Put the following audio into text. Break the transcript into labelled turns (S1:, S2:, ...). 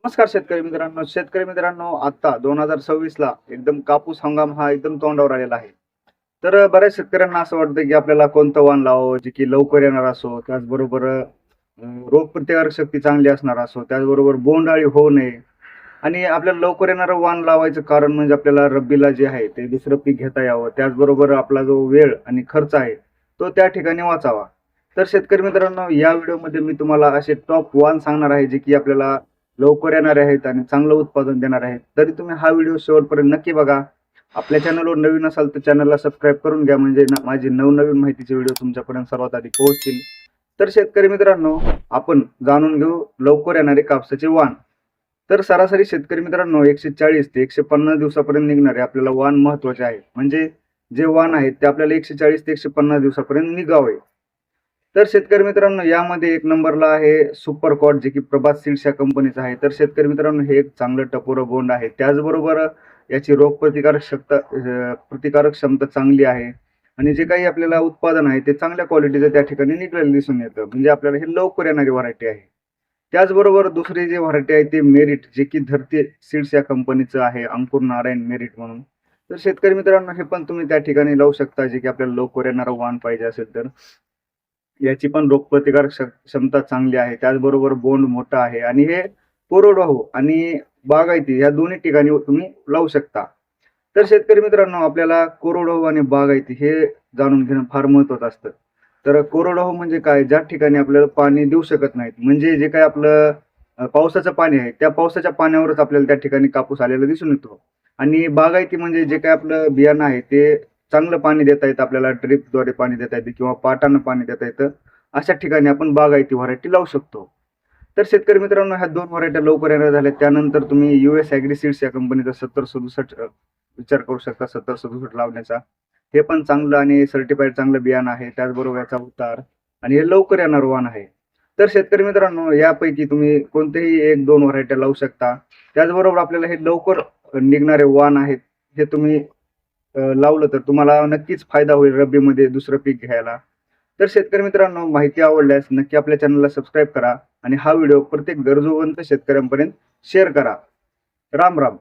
S1: नमस्कार शेतकरी मित्रांनो, आता 2026 ला एकदम कापूस हंगाम हा एकदम तोंडावर आलेला आहे. तर बऱ्याच शेतकऱ्यांना असं वाटतं की आपल्याला कोणतं वाण लावावं जे की लवकर येणार असो, त्याचबरोबर रोगप्रतिकारक शक्ती चांगली असणार असो, त्याचबरोबर बोंडअळी होऊ नये आणि आपल्याला लवकर येणारं वाण लावायचं कारण म्हणजे आपल्याला रब्बीला जे आहे ते दुसरं पीक घेता यावं. त्याचबरोबर आपला जो वेळ आणि खर्च आहे तो त्या ठिकाणी वाचावा. तर शेतकरी मित्रांनो, या व्हिडिओमध्ये मी तुम्हाला असे टॉप वाण सांगणार आहे जे की आपल्याला लवकर येणारे आहेत आणि चांगलं उत्पादन देणार आहेत. तरी तुम्ही हा व्हिडिओ शेवटपर्यंत नक्की बघा. आपल्या चॅनलवर नवीन असाल तर चॅनलला सबस्क्राईब करून घ्या, म्हणजे माझी नवनवीन माहितीचे व्हिडिओ तुमच्यापर्यंत सर्वात आधी पोहोचतील. तर शेतकरी मित्रांनो, आपण जाणून घेऊ लवकर येणारे कापसाचे वाण. तर सरासरी शेतकरी मित्रांनो 140 ते 150 दिवसापर्यंत निघणारे आपल्याला वाण महत्वाचे आहे. म्हणजे जे वाण आहेत ते आपल्याला 140 ते 150 दिवसापर्यंत निघावे. तर शेतकरी मित्रांनो, यामध्ये एक नंबरला आहे सुपर कॉट, जे की प्रभात सीड्स या कंपनीचं आहे. तर शेतकरी मित्रांनो, हे एक चांगलं टपोरं बोंड आहे. त्याचबरोबर याची प्रतिकारक क्षमता चांगली आहे आणि जे काही आपल्याला उत्पादन आहे ते चांगल्या क्वालिटीचं त्या ठिकाणी निघलेलं दिसून येतं. म्हणजे आपल्याला हे लवकर येणारी व्हरायटी आहे. त्याचबरोबर दुसरी जी व्हरायटी आहे ते मेरिट, जे की धरती सीड्स या कंपनीचं आहे, अंकुर नारायण मेरिट म्हणून. तर शेतकरी मित्रांनो, हे पण तुम्ही त्या ठिकाणी लावू शकता, जे की आपल्याला लवकर येणारं वाण पाहिजे असेल तर. याची पण रोगप्रतिकारक क्षमता चांगली आहे. त्याचबरोबर बोंड मोठा आहे आणि हे कोरडवाहू आणि बागायती या दोन्ही ठिकाणी तुम्ही लावू शकता. तर शेतकरी मित्रांनो, आपल्याला कोरडवाहू आणि बागायती हे जाणून घेणं फार महत्वाचं असतं. तर कोरडवाहू म्हणजे काय? ज्या ठिकाणी आपल्याला पाणी देऊ शकत नाहीत, म्हणजे जे काही आपलं पावसाचं पाणी आहे त्या पावसाच्या पाण्यावरच आपल्याला त्या ठिकाणी कापूस आलेला दिसून येतो. आणि बागायती म्हणजे जे काही आपलं बियाणं आहे ते चांगलं पाणी देता येतं आपल्याला, ड्रिपद्वारे पाणी देता येतं किंवा पाटानं पाणी देता येतं. अशा ठिकाणी आपण बागायती व्हरायटी लावू शकतो. तर शेतकरी मित्रांनो, ह्या दोन व्हरायट्या लवकर येणार झाल्या. त्यानंतर तुम्ही US ॲग्री सीड्स या कंपनीचा 7067 विचार करू शकता, 7067 लावण्याचा. हे पण चांगलं आणि सर्टिफाईड चांगलं बियाणं आहे. त्याचबरोबर याचा उतार आणि हे लवकर येणारं वाण आहे. तर शेतकरी मित्रांनो, यापैकी तुम्ही कोणतेही 1-2 व्हरायट्या लावू शकता. त्याचबरोबर आपल्याला हे लवकर निघणारे वाण आहेत, हे तुम्ही लावलं तर तुम्हाला नक्कीच फायदा होईल रब्बीमध्ये दुसरं पीक घ्यायला. तर शेतकरी मित्रांनो, माहिती आवडल्यास नक्की आपल्या चॅनलला सबस्क्राईब करा आणि हा व्हिडिओ प्रत्येक गरजूवंत शेतकऱ्यांपर्यंत शेअर करा. राम राम.